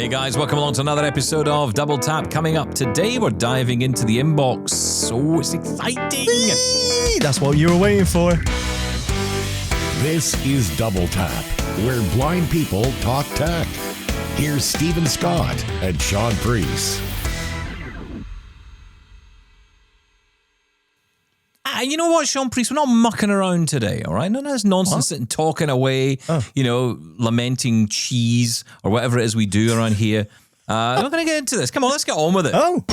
Hey guys, welcome along to another episode of Double Tap. Coming up today, we're diving into the inbox. Oh, it's exciting! Whee! That's what you were waiting for. This is Double Tap, where blind people talk tech. Here's Stephen Scott and Shaun Preece. You know what, Shaun Preece? We're not mucking around today, all right? None of this nonsense sitting talking away, lamenting cheese or whatever it is we do around here. We're not going to get into this. Come on, let's get on with it. Oh,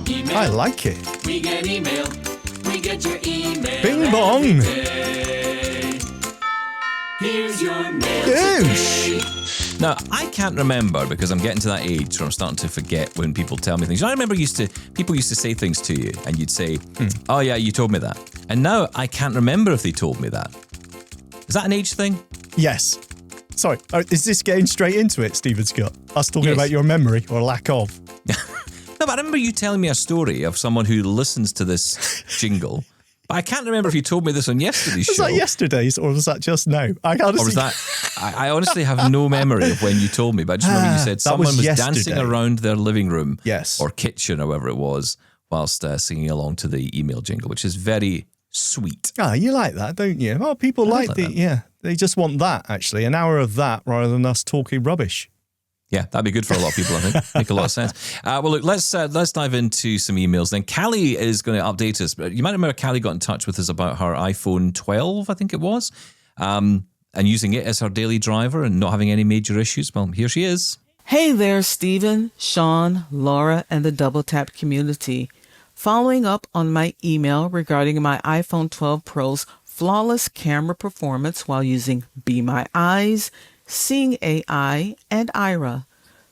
Email. I like it. We get email. We get your email. Bing bong. every day. Here's your mail Goosh. today. Now, I can't remember because I'm getting to that age where I'm starting to forget when people tell me things. I remember people used to say things to you and you'd say, oh yeah, you told me that. And now I can't remember if they told me that. Is that an age thing? Yes. Sorry, is this getting straight into it, Stephen Scott? Us talking about your memory or lack of? No, but I remember you telling me a story of someone who listens to this jingle. But I can't remember if you told me this on yesterday's show. Was that yesterday's or was that just now? Or was that? I honestly have no memory of when you told me, but I just remember you said someone was dancing around their living room or kitchen or wherever it was whilst singing along to the email jingle, which is very sweet. Ah, you like that, don't you? Well, people like they just want that, actually. An hour of that rather than us talking rubbish. Yeah, that'd be good for a lot of people, I think. Make a lot of sense. Well, look, let's dive into some emails. Then Callie is going to update us. You might remember Callie got in touch with us about her iPhone 12, I think it was, and using it as her daily driver and not having any major issues. Well, here she is. Hey there, Stephen, Shaun, Laura, and the Double Tap community. Following up on my email regarding my iPhone 12 Pro's flawless camera performance while using Be My Eyes, Seeing AI, and Ira.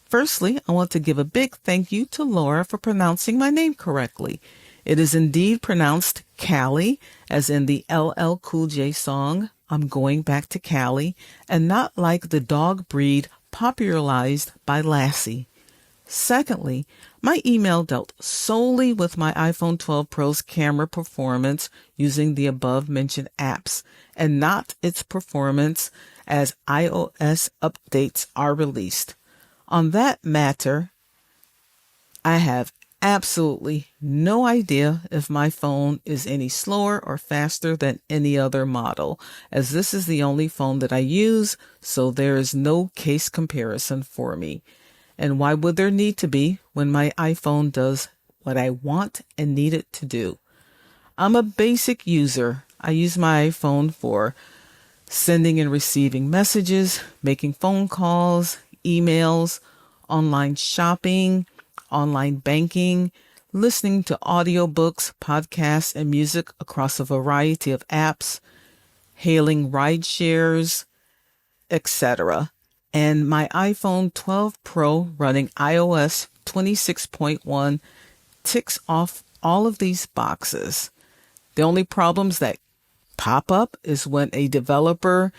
Firstly, I want to give a big thank you to Laura for pronouncing my name correctly. It is indeed pronounced Callie, as in the LL Cool J song, I'm Going Back to Cali, and not like the dog breed popularized by Lassie. Secondly, my email dealt solely with my iPhone 12 Pro's camera performance using the above-mentioned apps, and not its performance as iOS updates are released. On that matter, I have absolutely no idea if my phone is any slower or faster than any other model, as this is the only phone that I use, so there is no case comparison for me. And why would there need to be when my iPhone does what I want and need it to do? I'm a basic user. I use my iPhone for sending and receiving messages, making phone calls, emails, online shopping, online banking, listening to audiobooks, podcasts, and music across a variety of apps, hailing ride shares, etc. And my iPhone 12 Pro running iOS 26.1 ticks off all of these boxes. The only problems that pop up is when a developer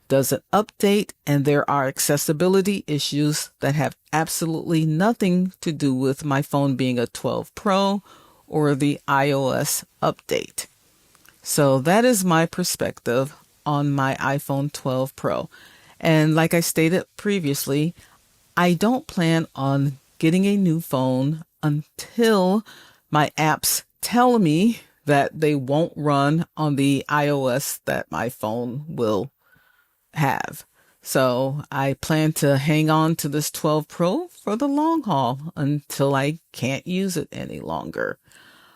does an update and there are accessibility issues that have absolutely nothing to do with my phone being a 12 Pro or the iOS update. So that is my perspective on my iPhone 12 Pro. And like I stated previously, I don't plan on getting a new phone until my apps tell me that they won't run on the iOS that my phone will have. So I plan to hang on to this 12 Pro for the long haul until I can't use it any longer.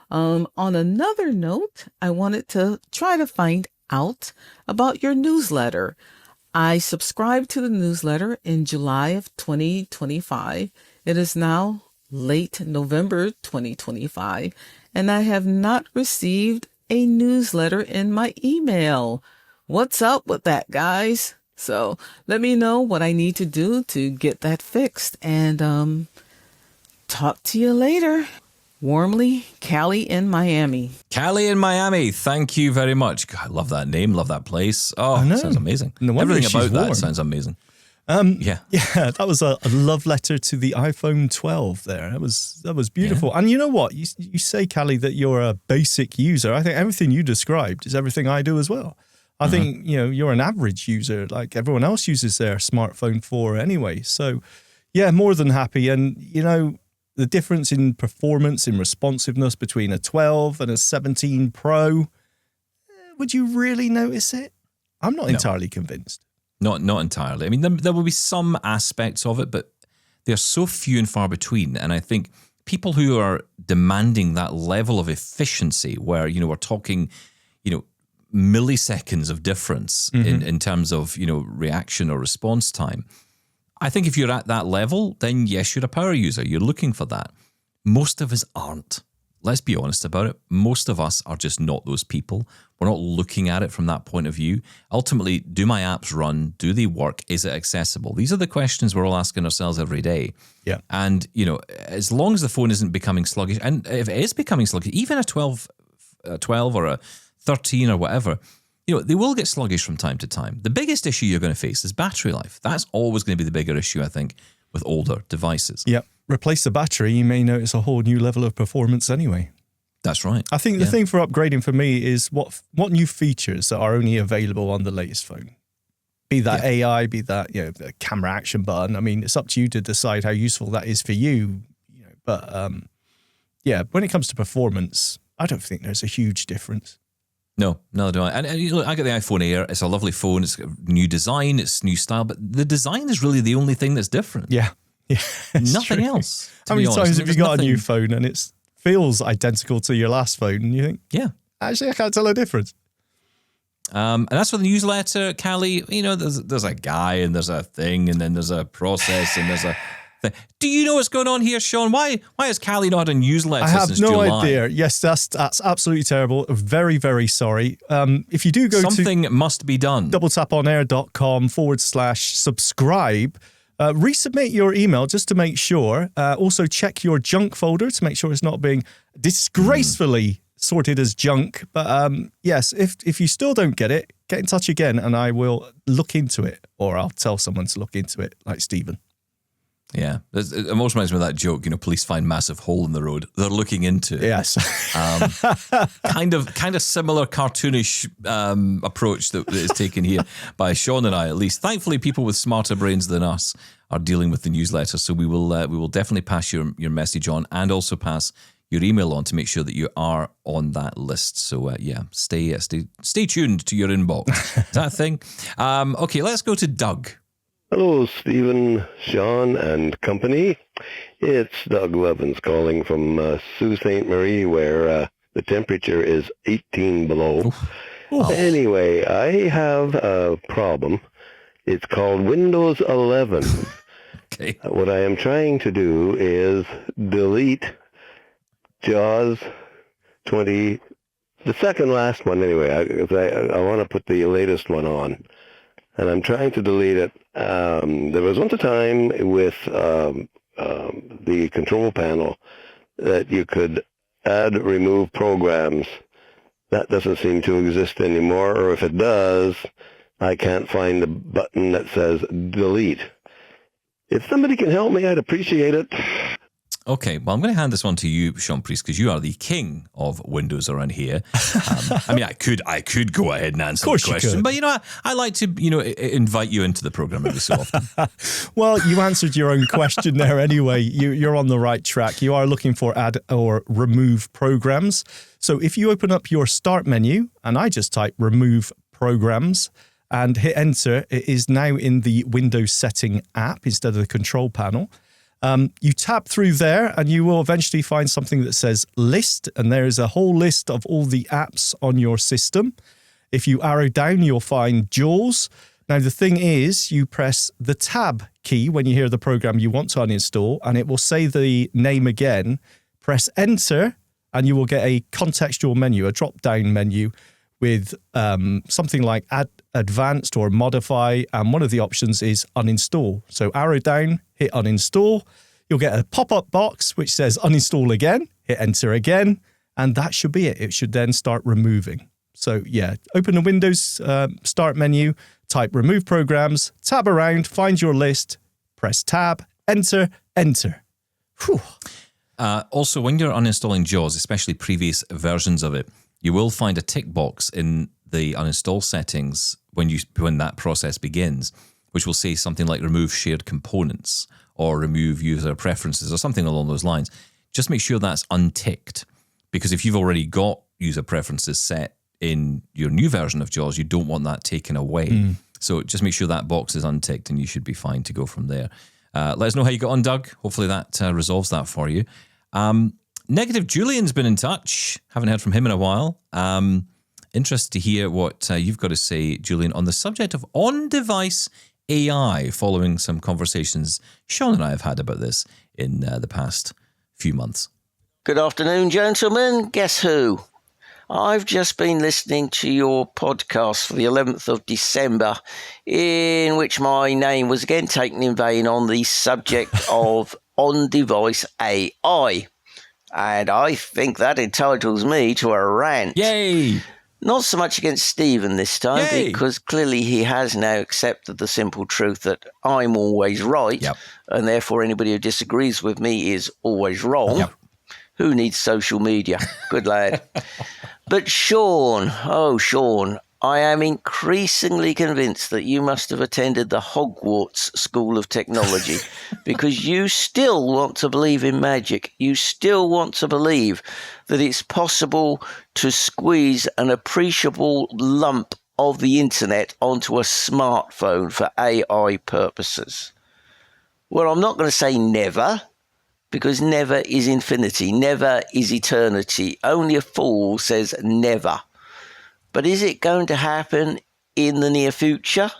On another note, I wanted to try to find out about your newsletter. I subscribed to the newsletter in July of 2025. It is now late November 2025, and I have not received a newsletter in my email. What's up with that, guys? So let me know what I need to do to get that fixed, and talk to you later. Warmly, Callie in Miami. Callie in Miami, thank you very much. God, I love that name, love that place. Oh, it sounds amazing. No wonder Everything she's about warm. that sounds amazing. Yeah, that was a love letter to the iPhone 12 there. That was beautiful. Yeah. And you know what? You say, Callie, that you're a basic user. I think everything you described is everything I do as well. I think, you're an average user, like everyone else uses their smartphone for anyway. So, yeah, more than happy. And, the difference in performance, in responsiveness between a 12 and a 17 Pro, would you really notice it? I'm not entirely convinced. Not entirely. I mean, there will be some aspects of it, but they're so few and far between. And I think people who are demanding that level of efficiency where, we're talking, milliseconds of difference in terms of, reaction or response time. I think if you're at that level, then yes, you're a power user. You're looking for that. Most of us aren't. Let's be honest about it. Most of us are just not those people. We're not looking at it from that point of view. Ultimately, do my apps run? Do they work? Is it accessible? These are the questions we're all asking ourselves every day. Yeah. And, as long as the phone isn't becoming sluggish, and if it is becoming sluggish, even a 12 or a 13 or whatever, they will get sluggish from time to time. The biggest issue you're going to face is battery life. That's always going to be the bigger issue, I think, with older devices. Yeah. Replace the battery, you may notice a whole new level of performance anyway. That's right. I think the thing for upgrading for me is what new features that are only available on the latest phone. Be that AI, be that the camera action button. I mean, it's up to you to decide how useful that is for you. But when it comes to performance, I don't think there's a huge difference. No, I don't. And I got the iPhone Air. It's a lovely phone. It's got new design. It's new style. But the design is really the only thing that's different. Yeah. Nothing else. How many times have you got a new phone and it feels identical to your last phone and you think, actually, I can't tell a difference. And that's for the newsletter, Callie. There's a guy and there's a thing and then there's a process and there's a thing. Do you know what's going on here, Shaun? Why has Callie not a newsletter since July? I have no idea. Yes, that's absolutely terrible. Very, very sorry. If you do go Something must be done. doubletaponair.com/subscribe. Resubmit your email just to make sure. Also check your junk folder to make sure it's not being disgracefully sorted as junk. But yes, if you still don't get it, get in touch again and I will look into it, or I'll tell someone to look into it, like Stephen. Yeah, it almost reminds me of that joke. Police find massive hole in the road. They're looking into it. Yes, kind of similar cartoonish approach that is taken here by Shaun and I. At least, thankfully, people with smarter brains than us are dealing with the newsletter. So we will definitely pass your message on, and also pass your email on to make sure that you are on that list. So stay tuned to your inbox. Is that a thing? Okay, let's go to Doug. Hello, Stephen, Shaun, and company. It's Doug Levins calling from Sault Ste. Marie, where the temperature is 18 below. Anyway, I have a problem. It's called Windows 11. Okay. What I am trying to do is delete JAWS 20, the second last one anyway. I want to put the latest one on. And I'm trying to delete it. There was once a time with the control panel that you could add, remove programs. That doesn't seem to exist anymore, or if it does, I can't find the button that says delete. If somebody can help me, I'd appreciate it. Okay, well, I'm going to hand this one to you, Shaun Preece, because you are the king of Windows around here. I mean, I could go ahead and answer the question, but I like to invite you into the program every so often. Well, you answered your own question there anyway. You're on the right track. You are looking for add or remove programs. So if you open up your start menu, and I just type remove programs and hit enter, it is now in the Windows setting app instead of the control panel. You tap through there and you will eventually find something that says list, and there is a whole list of all the apps on your system. If you arrow down, you'll find JAWS. Now, the thing is, you press the tab key when you hear the program you want to uninstall, and it will say the name again. Press enter, and you will get a contextual menu, a drop-down menu with something like add advanced or modify, and one of the options is uninstall. So arrow down, hit uninstall. You'll get a pop-up box which says uninstall again, hit enter again, and that should be it. It should then start removing. So yeah, open the Windows start menu, type remove programs, tab around, find your list, press tab, enter, enter. Whew. Also, when you're uninstalling JAWS, especially previous versions of it, you will find a tick box in the uninstall settings when that process begins, which will say something like remove shared components or remove user preferences or something along those lines. Just make sure that's unticked, because if you've already got user preferences set in your new version of JAWS, you don't want that taken away. So just make sure that box is unticked and you should be fine to go from there. Let us know how you got on, Doug. Hopefully that resolves that for you. Negative Julian's been in touch. Haven't heard from him in a while. Interested to hear what you've got to say, Julian, on the subject of on-device AI, following some conversations Shaun and I have had about this in the past few months. Good afternoon, gentlemen. Guess who? I've just been listening to your podcast for the 11th of December, in which my name was again taken in vain on the subject of on-device AI. And I think that entitles me to a rant. Yay! Not so much against Stephen this time, because clearly he has now accepted the simple truth that I'm always right, and therefore anybody who disagrees with me is always wrong. Yep. Who needs social media? Good lad. But Shaun, I am increasingly convinced that you must have attended the Hogwarts School of Technology, because you still want to believe in magic. You still want to believe that it's possible to squeeze an appreciable lump of the internet onto a smartphone for AI purposes. Well, I'm not going to say never, because never is infinity, never is eternity. Only a fool says never. But is it going to happen in the near future,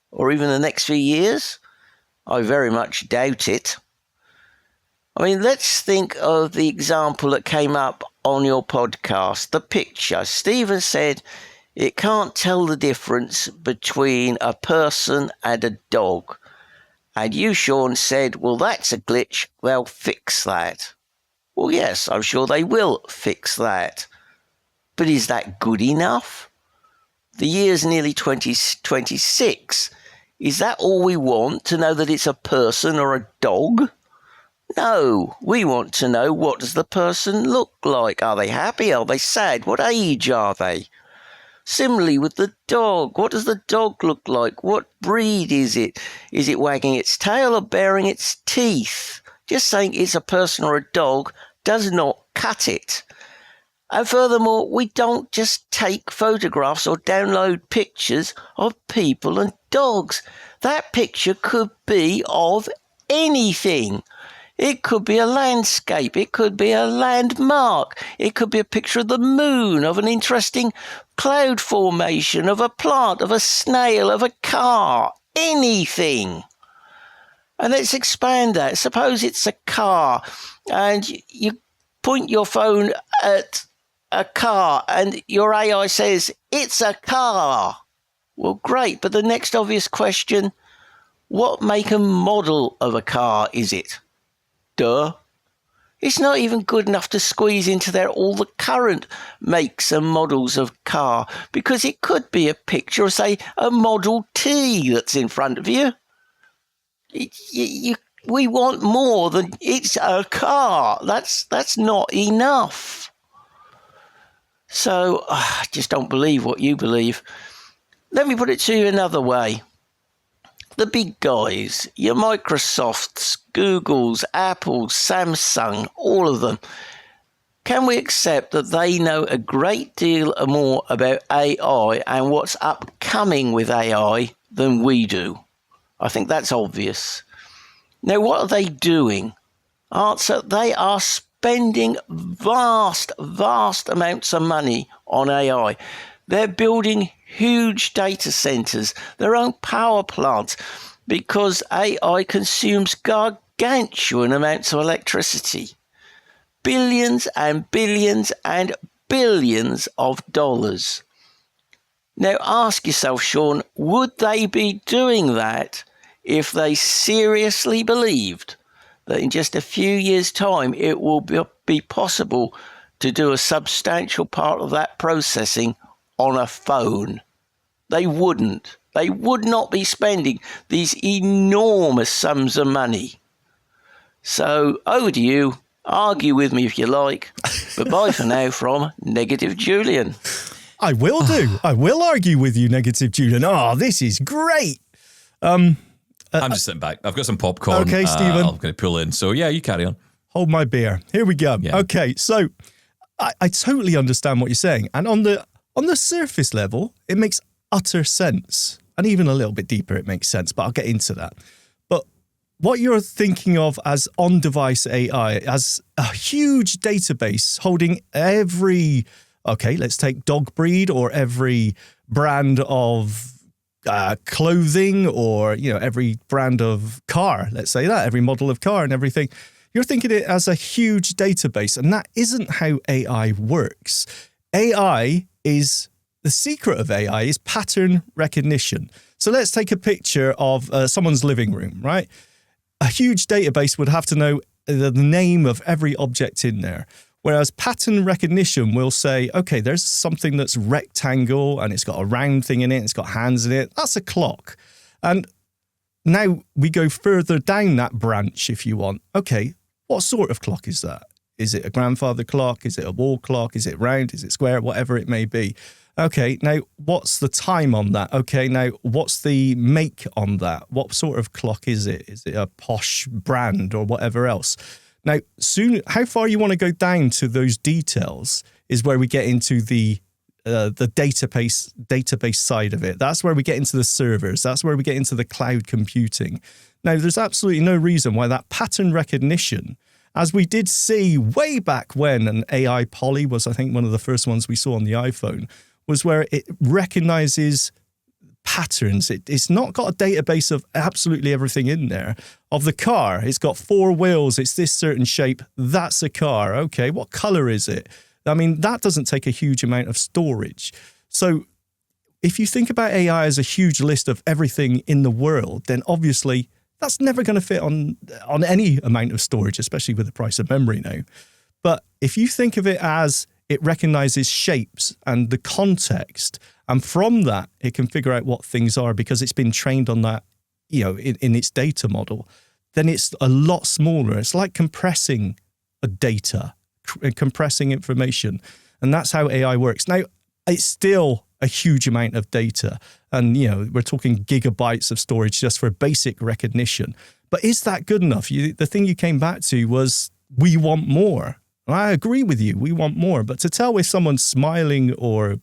or even the next few years? I very much doubt it. I mean, let's think of the example that came up on your podcast, the picture. Stephen said it can't tell the difference between a person and a dog. And you, Shaun, said, well, that's a glitch. They'll fix that. Well, yes, I'm sure they will fix that. But is that good enough? The year's nearly 2026. Is that all we want, to know that it's a person or a dog? No, we want to know, what does the person look like? Are they happy? Are they sad? What age are they? Similarly with the dog, what does the dog look like? What breed is it? Is it wagging its tail or baring its teeth? Just saying it's a person or a dog does not cut it. And furthermore, we don't just take photographs or download pictures of people and dogs. That picture could be of anything. It could be a landscape. It could be a landmark. It could be a picture of the moon, of an interesting cloud formation, of a plant, of a snail, of a car. Anything. And let's expand that. Suppose it's a car and you point your phone at a car and your AI says, it's a car. Well, great. But the next obvious question, what make and model of a car is it? Duh. It's not even good enough to squeeze into there all the current makes and models of car, because it could be a picture of, say, a Model T that's in front of you. We want more than it's a car. That's not enough. So I just don't believe what you believe. Let me put it to you another way. The big guys, your Microsofts, Googles, Apples, Samsung, all of them, can we accept that they know a great deal more about AI and what's upcoming with AI than we do? I think that's obvious. Now, what are they doing? Answer, they are spending vast amounts of money on AI. They're building huge data centers, their own power plants, because AI consumes gargantuan amounts of electricity. Billions and billions and billions of dollars. Now ask yourself, Shaun, would they be doing that if they seriously believed that in just a few years' time it will be possible to do a substantial part of that processing on a phone? They wouldn't. They would not be spending these enormous sums of money. So over to you. Argue with me if you like. But bye for now from Negative Julian. I will do. I will argue with you, Negative Julian. Oh, this is great. I'm just sitting back. I've got some popcorn. Okay, Stephen. I'm going to pull in. So, yeah, you carry on. Hold my beer. Here we go. Yeah. Okay, so I totally understand what you're saying. And on the surface level, it makes utter sense. And even a little bit deeper, it makes sense. But I'll get into that. But what you're thinking of as on-device AI, as a huge database holding every, okay, let's take dog breed or every brand of clothing or, every brand of car, let's say that, every model of car and everything. You're thinking it as a huge database, and that isn't how AI works. The secret of AI is pattern recognition. So let's take a picture of someone's living room, right? A huge database would have to know the name of every object in there. Whereas pattern recognition will say, okay, there's something that's rectangle and it's got a round thing in it, it's got hands in it. That's a clock. And now we go further down that branch if you want. Okay, what sort of clock is that? Is it a grandfather clock? Is it a wall clock? Is it round? Is it square? Whatever it may be. Okay, now what's the time on that? Okay, now what's the make on that? What sort of clock is it? Is it a posh brand or whatever else? Now, how far you want to go down to those details is where we get into the database side of it. That's where we get into the servers. That's where we get into the cloud computing. Now, there's absolutely no reason why that pattern recognition, as we did see way back when, and AI Poly was, I think, one of the first ones we saw on the iPhone, was where it recognizes patterns. It's not got a database of absolutely everything in there. Of the car, it's got 4 wheels, it's this certain shape, that's a car. Okay, what color is it? I mean, that doesn't take a huge amount of storage. So if you think about AI as a huge list of everything in the world, then obviously that's never going to fit on any amount of storage, especially with the price of memory now. But if you think of it as it recognizes shapes and the context, and from that, it can figure out what things are because it's been trained on that, in its data model, then it's a lot smaller. It's like compressing data, compressing information. And that's how AI works. Now, it's still a huge amount of data. And, we're talking gigabytes of storage just for basic recognition. But is that good enough? The thing you came back to was, we want more. I agree with you. We want more. But to tell if someone's smiling or,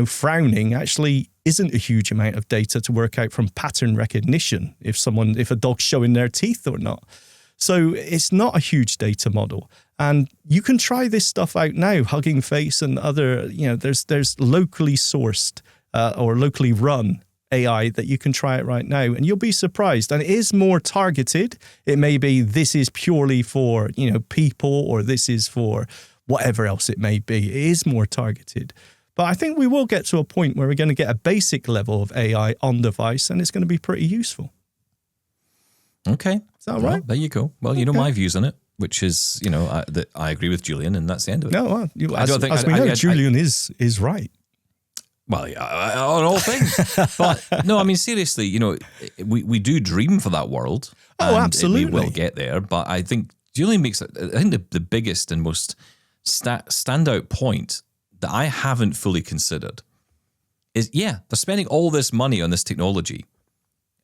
frowning actually isn't a huge amount of data to work out from pattern recognition if a dog's showing their teeth or not. So it's not a huge data model. And you can try this stuff out now, Hugging Face and other, there's locally sourced or locally run AI that you can try it right now, and you'll be surprised. And it is more targeted. It may be this is purely for, people, or this is for whatever else it may be. It is more targeted. But I think we will get to a point where we're going to get a basic level of AI on device, and it's going to be pretty useful. Okay. Is that well, right? There you go. Well, you know my views on it, which is, that I agree with Julian, and that's the end of it. No, as we know, Julian is right. Well, yeah, on all things. But no, I mean, seriously, we do dream for that world. Oh, absolutely. We will get there. But I think Julian makes, the biggest and most standout point that I haven't fully considered is, they're spending all this money on this technology.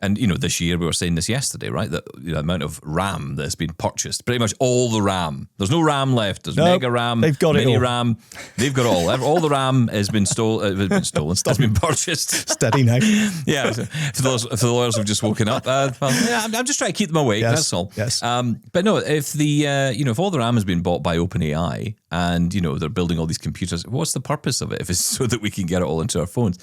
And, this year, we were saying this yesterday, right? That the amount of RAM that's been purchased, pretty much all the RAM. There's no RAM left. There's Mega RAM, they've got Mini it all. RAM. They've got it all. All the RAM has been stolen. Has been purchased. Steady now. Yeah. For the lawyers who've just woken up. I'm just trying to keep them awake. Yes, That's all. yes. But no, if if all the RAM has been bought by OpenAI and, they're building all these computers, what's the purpose of it? If it's so that we can get it all into our phones?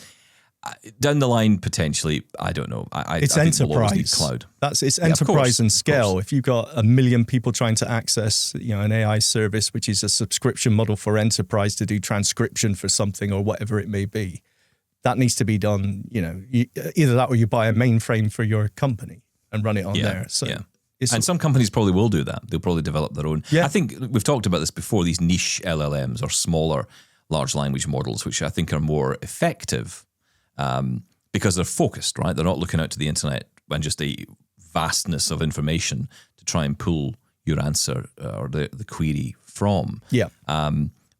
Down the line, potentially, I don't know. It's I think we'll always enterprise. need cloud. It's Yeah, of enterprise course, and of scale. course. If you've got 1 million people trying to access, an AI service, which is a subscription model for enterprise to do transcription for something or whatever it may be, that needs to be done. Either that or you buy a mainframe for your company and run it on there. So, and some companies probably will do that. They'll probably develop their own. Yeah. I think we've talked about this before. These niche LLMs or smaller large language models, which I think are more effective. Because they're focused, right? They're not looking out to the internet and just a vastness of information to try and pull your answer or the query from. Yeah.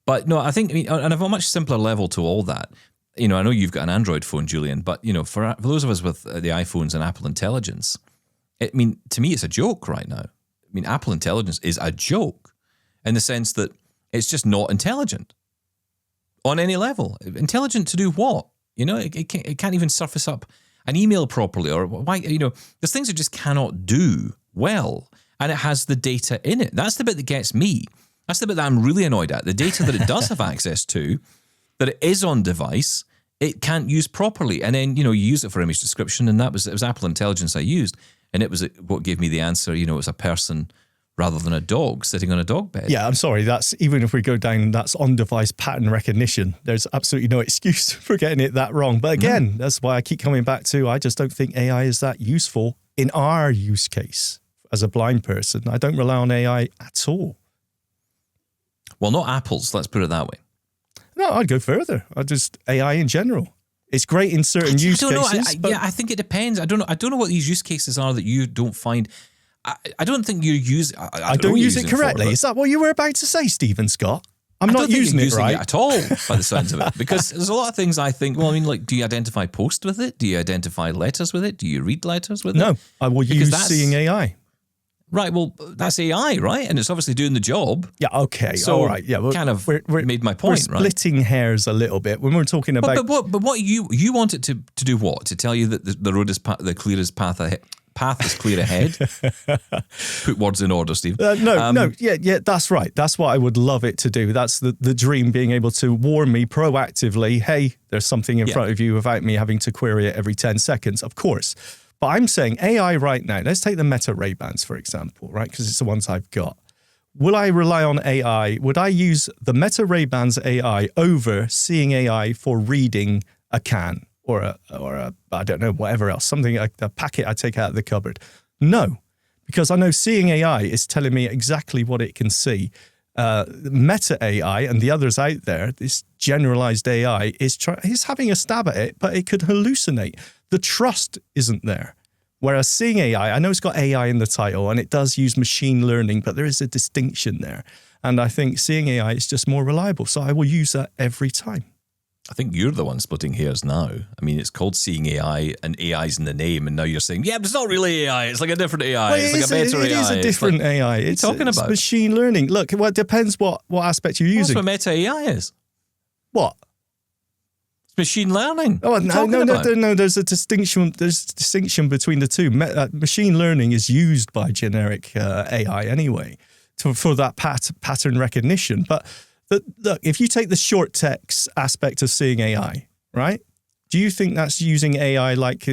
But no, I think, and I've a much simpler level to all that. I know you've got an Android phone, Julian, but, for those of us with the iPhones and Apple Intelligence, to me, it's a joke right now. Apple Intelligence is a joke in the sense that it's just not intelligent on any level. Intelligent to do what? It can't even surface up an email properly, or why, there's things it just cannot do well, and it has the data in it. That's the bit that gets me. That's the bit that I'm really annoyed at. The data that it does have access to, that it is on device, it can't use properly. And then, you use it for image description, and it was Apple Intelligence I used, and it was what gave me the answer. It was a person rather than a dog sitting on a dog bed. Yeah, I'm sorry. That's, even if we go down, that's on-device pattern recognition. There's absolutely no excuse for getting it that wrong. But again, that's why I keep coming back to, I just don't think AI is that useful in our use case as a blind person. I don't rely on AI at all. Well, not Apple's, let's put it that way. No, I'd go further. AI in general. It's great in certain use cases. I think it depends. I don't know what these use cases are that you don't find. I don't think you use. I don't use it correctly. Is that what you were about to say, Stephen Scott? I'm not using it right at all, by the sounds of it. Because there's a lot of things I think. Well, do you identify post with it? Do you identify letters with it? Do you read letters with it? No, I will use seeing AI. Right, well, that's AI, right? And it's obviously doing the job. Yeah, okay, so all right. Yeah, we're made my point, we're splitting hairs a little bit when we're talking about. But what you want it to do what? To tell you that the road is the clearest path ahead. Path is clear ahead. Put words in order, Steve. Yeah, that's right. That's what I would love it to do. That's the dream, being able to warn me proactively, hey, there's something in front of you, without me having to query it every 10 seconds, of course. But I'm saying AI right now, let's take the Meta Ray-Bans, for example, right? Because it's the ones I've got. Will I rely on AI? Would I use the Meta Ray-Bans AI over seeing AI for reading a can or a I don't know, whatever else, something like a packet I take out of the cupboard? No, because I know seeing AI is telling me exactly what it can see. Meta AI and the others out there, this generalized AI is having a stab at it, but it could hallucinate. The trust isn't there. Whereas seeing AI, I know it's got AI in the title and it does use machine learning, but there is a distinction there. And I think seeing AI is just more reliable. So I will use that every time. I think you're the one splitting hairs now. It's called seeing AI, and AI's in the name, and now you're saying, yeah, but it's not really AI. It's like a different AI. Well, it's like a better AI. It is a different AI. It's talking about machine learning. Look, it depends what aspect you're using. That's what Meta AI is. What? It's machine learning. Oh no. There's a distinction. There's a distinction between the two. Machine learning is used by generic AI anyway for that pattern recognition. But look, if you take the short text aspect of seeing AI, right? Do you think that's using AI like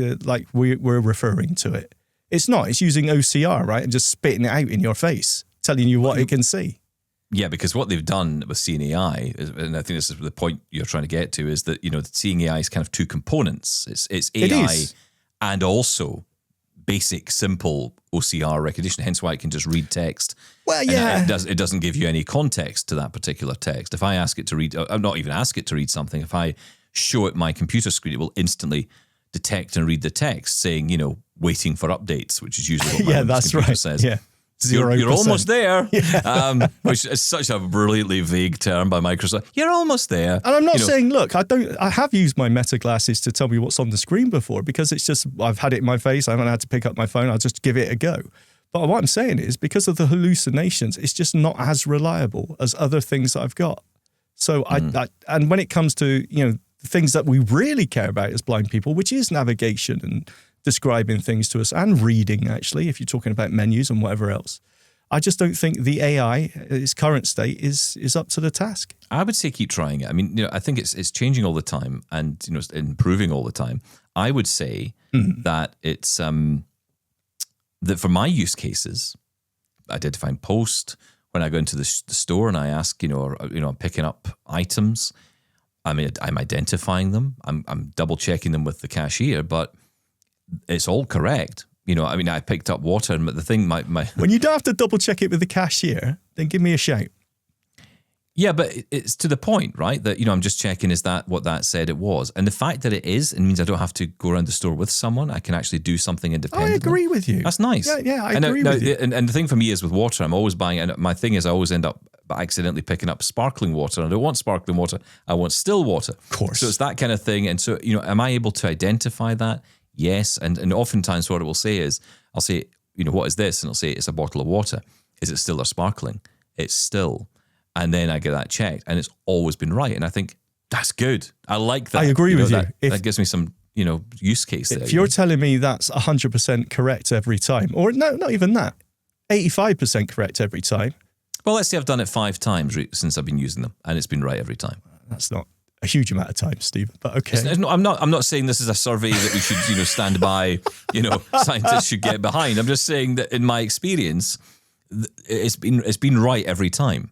we're referring to it? It's not. It's using OCR, right, and just spitting it out in your face, telling you what it can see. Yeah, because what they've done with seeing AI, and I think this is the point you're trying to get to, is that seeing AI is kind of two components. It's AI and also basic, simple OCR recognition. Hence why it can just read text. Well, yeah, it doesn't give you any context to that particular text. If I ask it to read, not even ask it to read something. If I show it my computer screen, it will instantly detect and read the text, saying, waiting for updates, which is usually what my computer says. Yeah. You're almost there, which is such a brilliantly vague term by Microsoft. You're almost there. And I'm not saying, look, I have used my Meta glasses to tell me what's on the screen before, because it's just, I've had it in my face. I haven't had to pick up my phone. I'll just give it a go. But what I'm saying is, because of the hallucinations, it's just not as reliable as other things that I've got. So and when it comes to, the things that we really care about as blind people, which is navigation and describing things to us, and reading, actually, if you're talking about menus and whatever else, I just don't think the AI, its current state, is up to the task. I would say keep trying it. I think it's changing all the time, and it's improving all the time. I would say that it's that for my use cases, identifying post, when I go into the store and I ask, I'm picking up items, I'm identifying them, I'm double checking them with the cashier, but it's all correct. I picked up water, and the thing, my when you don't have to double check it with the cashier, then give me a shout. Yeah, but it's to the point, right? That, I'm just checking, is that what that said it was? And the fact that it is, it means I don't have to go around the store with someone. I can actually do something independently. I agree with you. That's nice. Yeah, I agree with you. And the thing for me is with water, I'm always buying, and my thing is I always end up but accidentally picking up sparkling water. And I don't want sparkling water. I want still water. Of course. So it's that kind of thing. And so, am I able to identify that? Yes. And oftentimes what it will say is, I'll say, what is this? And I'll say, it's a bottle of water. Is it still or sparkling? It's still. And then I get that checked, and it's always been right. And I think that's good. I like that. I agree with you. That gives me some, use case there. If you're telling me that's 100% correct every time, or no, not even that, 85% correct every time. Well, let's say I've done it 5 times since I've been using them, and it's been right every time. That's not a huge amount of time, Stephen, but okay. I'm not saying this is a survey that we should, stand by, scientists should get behind. I'm just saying that in my experience, it's been right every time.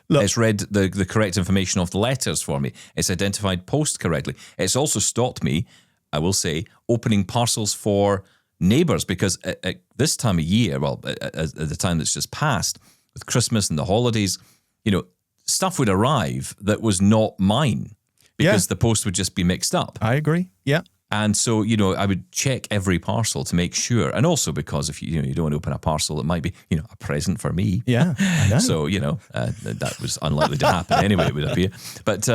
Look, it's read the correct information off the letters for me. It's identified post correctly. It's also stopped me, I will say, opening parcels for neighbours, because at this time of year, at the time that's just passed, with Christmas and the holidays, stuff would arrive that was not mine because the post would just be mixed up. I agree. Yeah. And so, I would check every parcel to make sure. And also because if you don't want to open a parcel that might be, a present for me. Yeah, I know. So, that was unlikely to happen anyway, it would appear. But,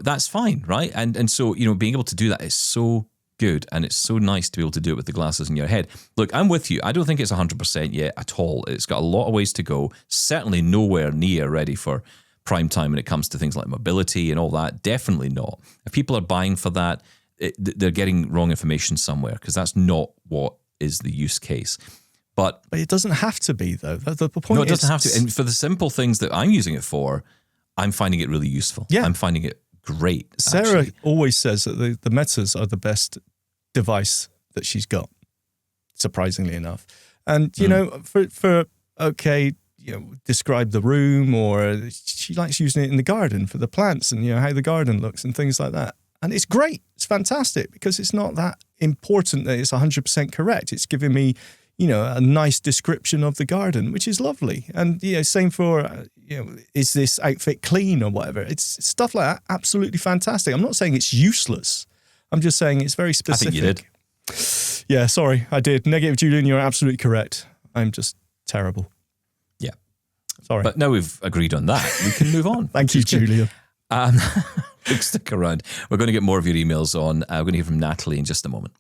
that's fine, right? And so, being able to do that is so good. And it's so nice to be able to do it with the glasses in your head. Look, I'm with you. I don't think it's 100% yet at all. It's got a lot of ways to go. Certainly nowhere near ready for prime time when it comes to things like mobility and all that. Definitely not. If people are buying for that, they're getting wrong information somewhere, because that's not what is the use case. But it doesn't have to be, though. The point no, it doesn't have to. And for the simple things that I'm using it for, I'm finding it really useful. Yeah. I'm finding it great. Sarah always says that the Metas are the best device that she's got, surprisingly enough. And, describe the room, or she likes using it in the garden for the plants and, how the garden looks and things like that. And it's great. It's fantastic, because it's not that important that it's 100% correct. It's giving me, a nice description of the garden, which is lovely. And, same for, is this outfit clean or whatever? It's stuff like that. Absolutely fantastic. I'm not saying it's useless. I'm just saying it's very specific. I think you did. Yeah, sorry, I did. Negative, Julian, you're absolutely correct. I'm just terrible. Yeah. Sorry. But now we've agreed on that, we can move on. Thank you, Julian. Stick around. We're going to get more of your emails on. We're going to hear from Natalie in just a moment.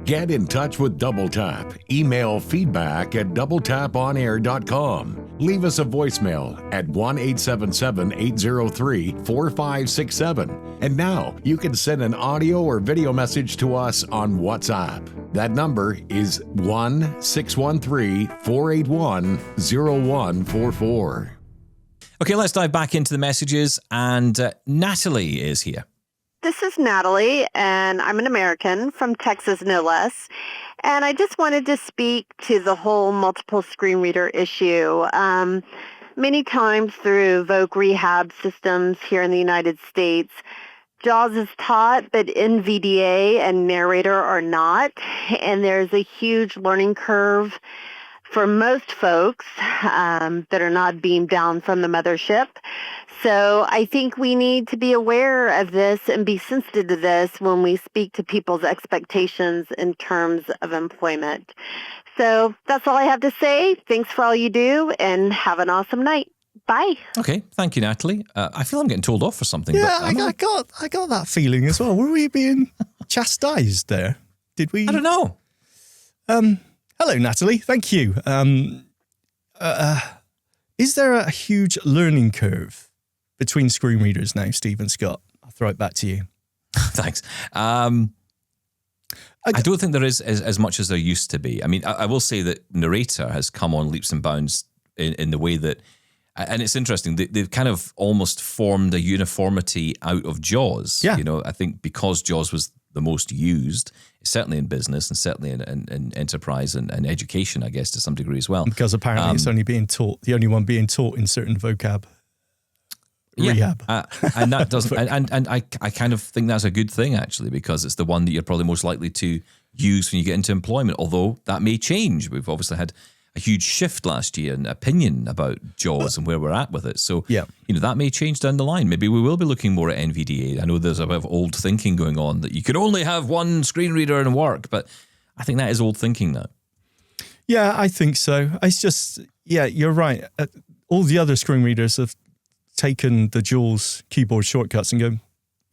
Get in touch with Double Tap. Email feedback@doubletaponair.com. Leave us a voicemail at 1-877-803-4567. And now you can send an audio or video message to us on WhatsApp. That number is 1-613-481-0144. Okay, let's dive back into the messages. And Natalie is here. This is Natalie, and I'm an American from Texas, no less. And I just wanted to speak to the whole multiple screen reader issue. Many times through voc rehab systems here in the United States, JAWS is taught, but NVDA and narrator are not. And there's a huge learning curve for most folks that are not beamed down from the mothership. So I think we need to be aware of this and be sensitive to this when we speak to people's expectations in terms of employment. So that's all I have to say. Thanks for all you do, and have an awesome night. Bye. Okay, thank you, Natalie. I feel I'm getting told off for something. Yeah, but I got that feeling as well. Were we being chastised there? Did we? I don't know. Hello, Natalie. Thank you. Is there a huge learning curve between screen readers now, Stephen Scott? I'll throw it back to you. Thanks. I don't think there is as much as there used to be. I mean, I will say that narrator has come on leaps and bounds in the way that, and it's interesting, they've kind of almost formed a uniformity out of JAWS. Yeah. I think because JAWS was the most used, certainly in business and certainly in enterprise and education, I guess, to some degree as well. Because apparently it's only being taught, the only one being taught in certain vocab. Rehab. And that doesn't, and I kind of think that's a good thing, actually, because it's the one that you're probably most likely to use when you get into employment, although that may change. We've obviously had a huge shift last year in opinion about JAWS and where we're at with it. So, that may change down the line. Maybe we will be looking more at NVDA. I know there's a bit of old thinking going on that you could only have one screen reader and work, but I think that is old thinking now. Yeah, I think so. It's just, you're right. all the other screen readers have taken the JAWS keyboard shortcuts and go,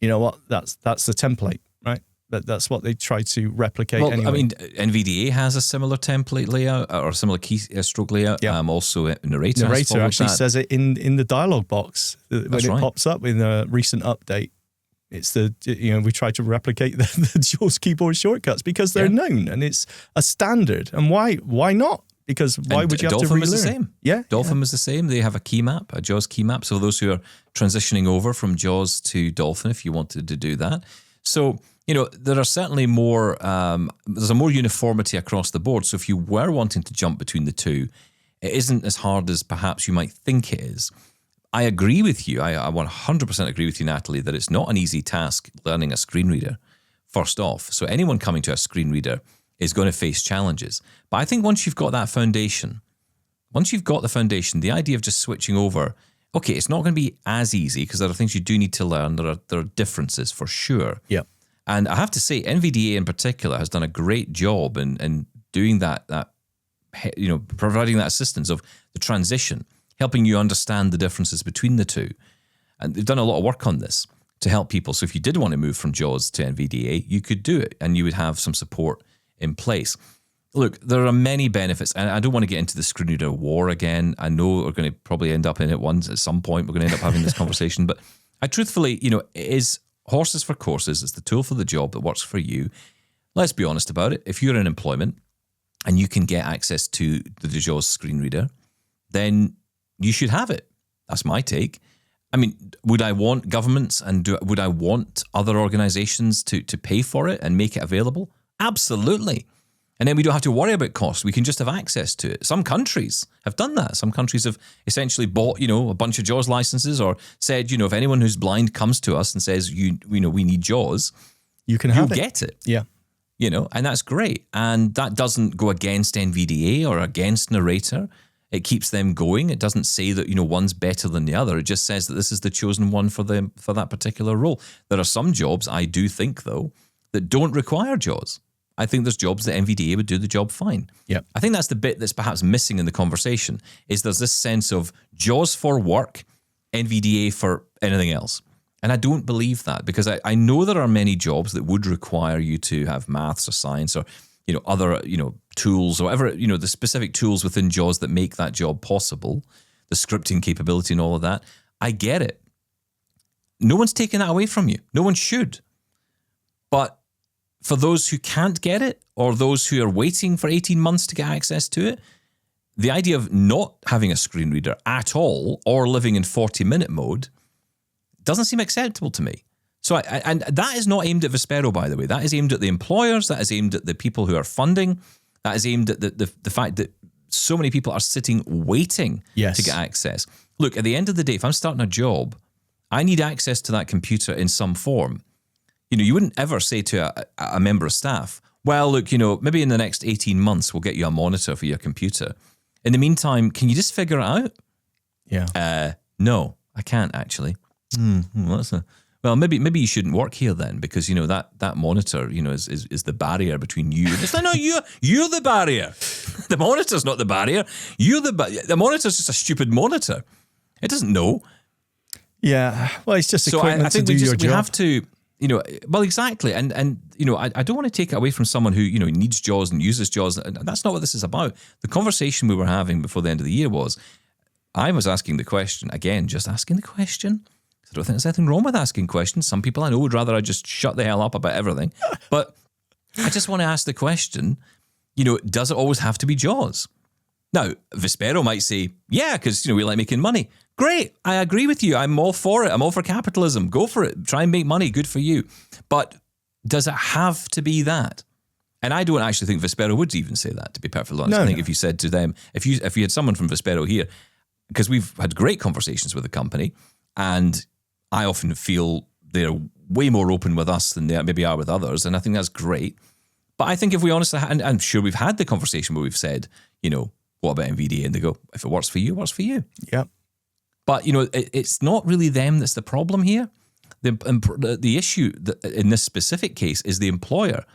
you know what, that's the template, right? That's what they try to replicate anyway. I mean, NVDA has a similar template layout or a similar keystroke layout. Yeah. Also, Narrator actually that. says it in the dialog box when That's it right. pops up in a recent update. It's we try to replicate the JAWS keyboard shortcuts because they're known and it's a standard. And why not? Because why And would you have to Dolphin relearn? is the same. Yeah. Dolphin is the same. They have a key map, a JAWS key map. So those who are transitioning over from JAWS to Dolphin, if you wanted to do that. So, there are certainly more, there's a more uniformity across the board. So if you were wanting to jump between the two, it isn't as hard as perhaps you might think it is. I agree with you. I 100% agree with you, Natalie, that it's not an easy task learning a screen reader, first off. So anyone coming to a screen reader is going to face challenges. But I think once you've got that foundation, the idea of just switching over, okay, it's not going to be as easy because there are things you do need to learn. There are differences for sure. Yeah. And I have to say, NVDA in particular has done a great job in doing that, providing that assistance of the transition, helping you understand the differences between the two. And they've done a lot of work on this to help people. So if you did want to move from JAWS to NVDA, you could do it and you would have some support in place. Look, there are many benefits, and I don't want to get into the screen reader war again. I know we're going to probably end up in it once at some point. We're going to end up having this conversation, but I truthfully, it is horses for courses. It's the tool for the job that works for you. Let's be honest about it. If you're in employment and you can get access to the JAWS screen reader, then you should have it. That's my take. I mean, would I want governments and would I want other organizations to pay for it and make it available? Absolutely. And then we don't have to worry about cost. We can just have access to it. Some countries have done that. Some countries have essentially bought, a bunch of JAWS licenses or said, if anyone who's blind comes to us and says, we need JAWS, you can have it. Get it. Yeah. And that's great. And that doesn't go against NVDA or against Narrator. It keeps them going. It doesn't say that, one's better than the other. It just says that this is the chosen one for that particular role. There are some jobs, I do think, though, that don't require JAWS. I think there's jobs that NVDA would do the job fine. Yeah. I think that's the bit that's perhaps missing in the conversation is there's this sense of JAWS for work, NVDA for anything else. And I don't believe that because I know there are many jobs that would require you to have maths or science or, other, tools or whatever, the specific tools within JAWS that make that job possible, the scripting capability and all of that. I get it. No one's taking that away from you. No one should. But for those who can't get it or those who are waiting for 18 months to get access to it, the idea of not having a screen reader at all or living in 40-minute mode doesn't seem acceptable to me. So, and that is not aimed at Vispero, by the way. That is aimed at the employers. That is aimed at the people who are funding. That is aimed at the fact that so many people are sitting waiting to get access. Look, at the end of the day, if I'm starting a job, I need access to that computer in some form. You wouldn't ever say to a member of staff, well, look, maybe in the next 18 months, we'll get you a monitor for your computer. In the meantime, can you just figure it out? Yeah. No, I can't actually. Well, maybe you shouldn't work here then because, that monitor, is the barrier between you. It's like, no, you're the barrier. The monitor's not the barrier. The monitor's just a stupid monitor. It doesn't know. Yeah. Well, it's just equipment I think to do your we job. have to... well, exactly. And I don't want to take it away from someone who, needs JAWS and uses JAWS. And that's not what this is about. The conversation we were having before the end of the year was, I was asking the question, again, just asking the question. I don't think there's anything wrong with asking questions. Some people I know would rather I just shut the hell up about everything. But I just want to ask the question, does it always have to be JAWS? Now, Vispero might say, yeah, because, we like making money. Great. I agree with you. I'm all for it. I'm all for capitalism. Go for it. Try and make money. Good for you. But does it have to be that? And I don't actually think Vispero would even say that, to be perfectly honest. I think if you said to them, if you had someone from Vispero here, because we've had great conversations with the company, and I often feel they're way more open with us than they maybe are with others, and I think that's great. But I think if we honestly, and I'm sure we've had the conversation where we've said, what about NVDA? And they go, if it works for you, it works for you. Yeah. But, it's not really them that's the problem here. The issue in this specific case is the employer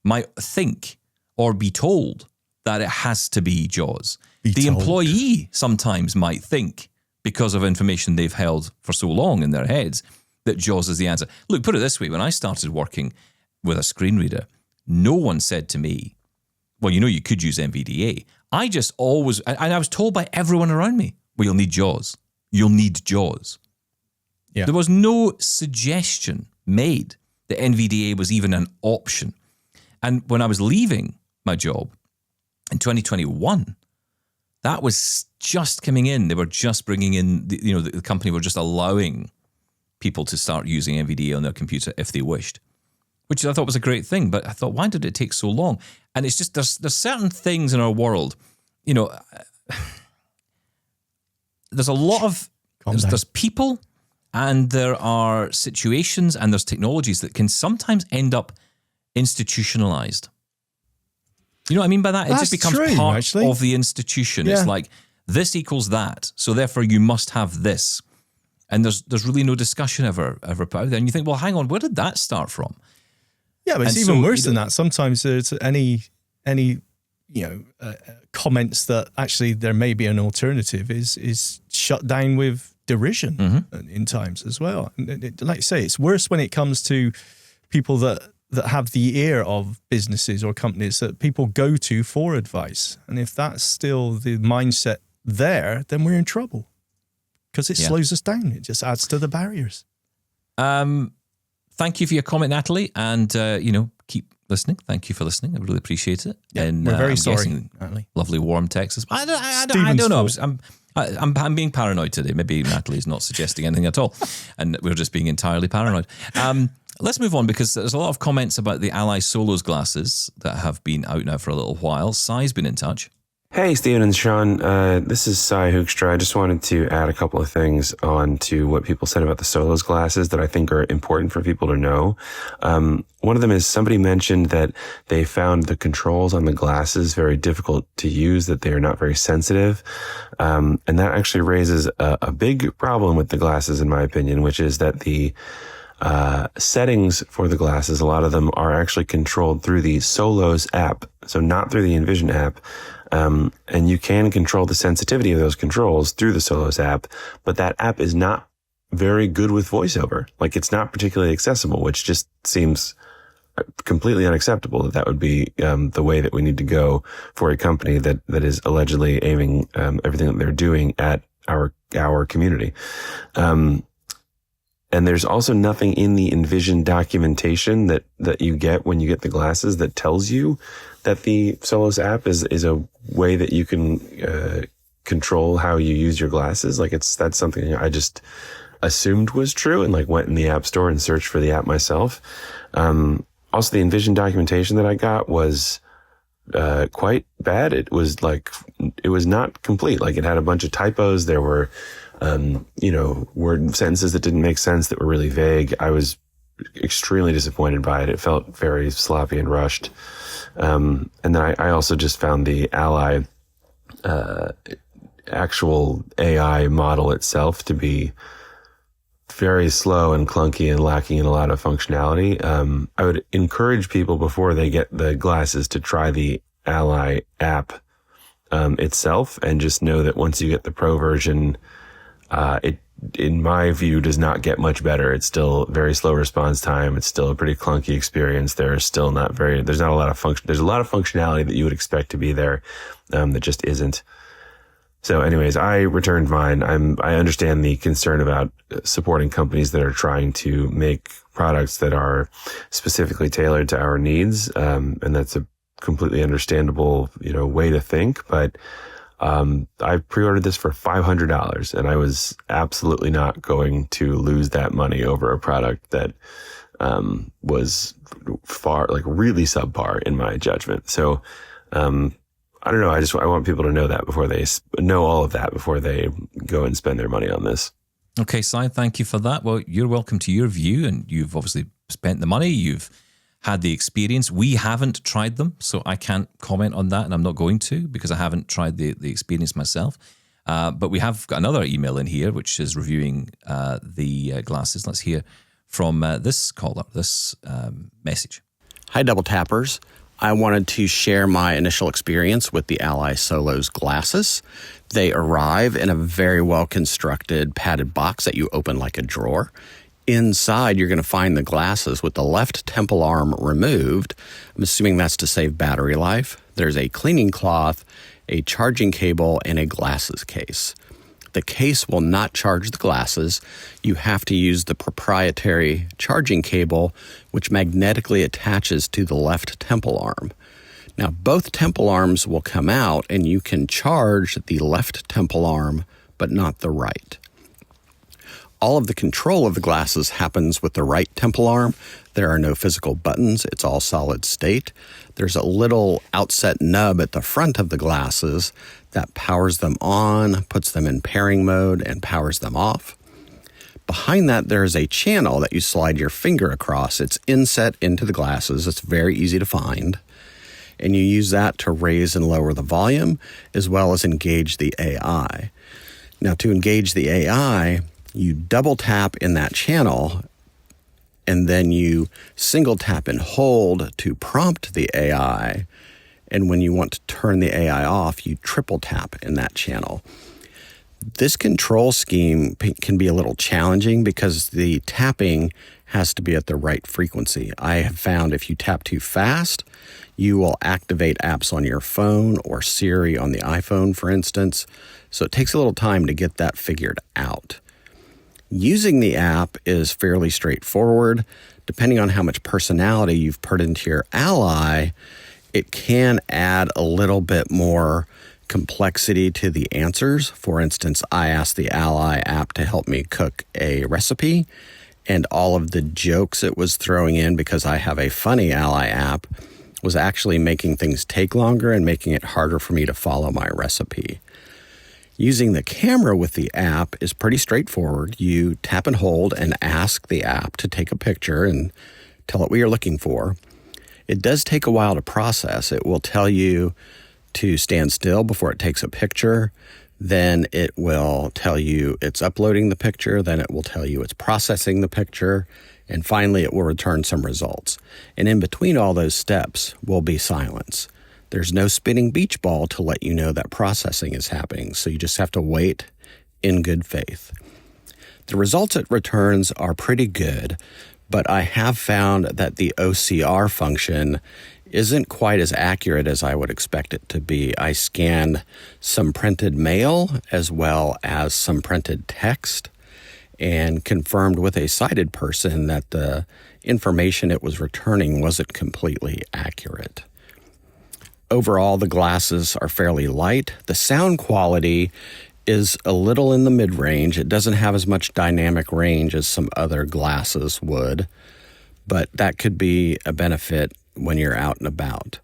might think or be told that it has to be JAWS. Be The told. employee sometimes might think, because of information they've held for so long in their heads, that JAWS is the answer. Look, put it this way. When I started working with a screen reader, no one said to me, well, you could use NVDA. I just always, and I was told by everyone around me, well, you'll need JAWS. You'll need JAWS. Yeah. There was no suggestion made that NVDA was even an option. And when I was leaving my job in 2021, that was just coming in. They were just bringing in, the company were just allowing people to start using NVDA on their computer if they wished, which I thought was a great thing. But I thought, why did it take so long? And it's just, there's certain things in our world, there's a lot of, there's people and there are situations and there's technologies that can sometimes end up institutionalized. You know what I mean by that? It That's just becomes true, part actually. of the institution. Yeah. It's like, this equals that, so therefore you must have this. And there's really no discussion ever put out there. And you think, well, hang on, where did that start from? Yeah, but it's And even so, worse than that. Sometimes there's any comments that actually there may be an alternative is shut down with derision in times as well. And like you say, it's worse when it comes to people that have the ear of businesses or companies that people go to for advice. And if that's still the mindset there, then we're in trouble because it slows us down. It just adds to the barriers. Thank you for your comment, Natalie, and keep listening. Thank you for listening. I really appreciate it. Yeah, and we're very I'm sorry, guessing Natalie. Lovely warm Texas. I don't Stephen's know. fault. I'm being paranoid today. Maybe Natalie's not suggesting anything at all, and we're just being entirely paranoid. Let's move on because there's a lot of comments about the Ally Solos glasses that have been out now for a little while. Sai's been in touch. Hey, Stephen and Shaun. This is Sai Hoekstra. I just wanted to add a couple of things on to what people said about the Solos glasses that I think are important for people to know. One of them is somebody mentioned that they found the controls on the glasses very difficult to use, that they are not very sensitive. And that actually raises a big problem with the glasses, in my opinion, which is that the settings for the glasses, a lot of them are actually controlled through the Solos app, so not through the Envision app. And you can control the sensitivity of those controls through the Solos app, but that app is not very good with voiceover. Like, it's not particularly accessible, which just seems completely unacceptable that would be the way that we need to go for a company that is allegedly aiming everything that they're doing at our community. And there's also nothing in the Envision documentation that you get when you get the glasses that tells you that the Solos app is a way that you can control how you use your glasses. Like, that's something I just assumed was true and went in the app store and searched for the app myself. Also, the Envision documentation that I got was quite bad. It was not complete. It had a bunch of typos. There were word sentences that didn't make sense, that were really vague. I was extremely disappointed by it. It felt very sloppy and rushed. And then I also just found the Ally actual AI model itself to be very slow and clunky and lacking in a lot of functionality. I would encourage people before they get the glasses to try the Ally app itself, and just know that once you get the Pro version, it, in my view, does not get much better. It's still very slow response time. It's still a pretty clunky experience. There's not a lot of function. There's a lot of functionality that you would expect to be there, that just isn't. So anyways, I returned mine. I understand the concern about supporting companies that are trying to make products that are specifically tailored to our needs. And that's a completely understandable, way to think, but I pre-ordered this for $500, and I was absolutely not going to lose that money over a product that was really subpar in my judgment. So I don't know. I want people to know that before they know all of that before they go and spend their money on this. Okay, Si, thank you for that. Well, you're welcome to your view, and you've obviously spent the money. You've had the experience. We haven't tried them, so I can't comment on that, and I'm not going to because I haven't tried the experience myself. But we have got another email in here, which is reviewing the glasses. Let's hear from this caller, this message. Hi, Double Tappers. I wanted to share my initial experience with the Ally Solos glasses. They arrive in a very well-constructed padded box that you open like a drawer. Inside, you're going to find the glasses with the left temple arm removed. I'm assuming that's to save battery life. There's a cleaning cloth, a charging cable, and a glasses case. The case will not charge the glasses. You have to use the proprietary charging cable, which magnetically attaches to the left temple arm. Now, both temple arms will come out, and you can charge the left temple arm, but not the right. All of the control of the glasses happens with the right temple arm. There are no physical buttons. It's all solid state. There's a little outset nub at the front of the glasses that powers them on, puts them in pairing mode, and powers them off. Behind that, there is a channel that you slide your finger across. It's inset into the glasses. It's very easy to find. And you use that to raise and lower the volume, as well as engage the AI. Now, to engage the AI, you double tap in that channel, and then you single tap and hold to prompt the AI. And when you want to turn the AI off, you triple tap in that channel. This control scheme can be a little challenging because the tapping has to be at the right frequency. I have found if you tap too fast, you will activate apps on your phone or Siri on the iPhone, for instance. So it takes a little time to get that figured out. Using the app is fairly straightforward. Depending on how much personality you've put into your Ally, it can add a little bit more complexity to the answers. For instance, I asked the Ally app to help me cook a recipe, and all of the jokes it was throwing in, because I have a funny Ally app, was actually making things take longer and making it harder for me to follow my recipe. Using the camera with the app is pretty straightforward. You tap and hold and ask the app to take a picture and tell it what you're looking for. It does take a while to process. It will tell you to stand still before it takes a picture. Then it will tell you it's uploading the picture. Then it will tell you it's processing the picture. And finally, it will return some results. And in between all those steps will be silence. There's no spinning beach ball to let you know that processing is happening, so you just have to wait in good faith. The results it returns are pretty good, but I have found that the OCR function isn't quite as accurate as I would expect it to be. I scanned some printed mail as well as some printed text and confirmed with a sighted person that the information it was returning wasn't completely accurate. Overall, the glasses are fairly light. The sound quality is a little in the mid-range. It doesn't have as much dynamic range as some other glasses would, but that could be a benefit when you're out and about.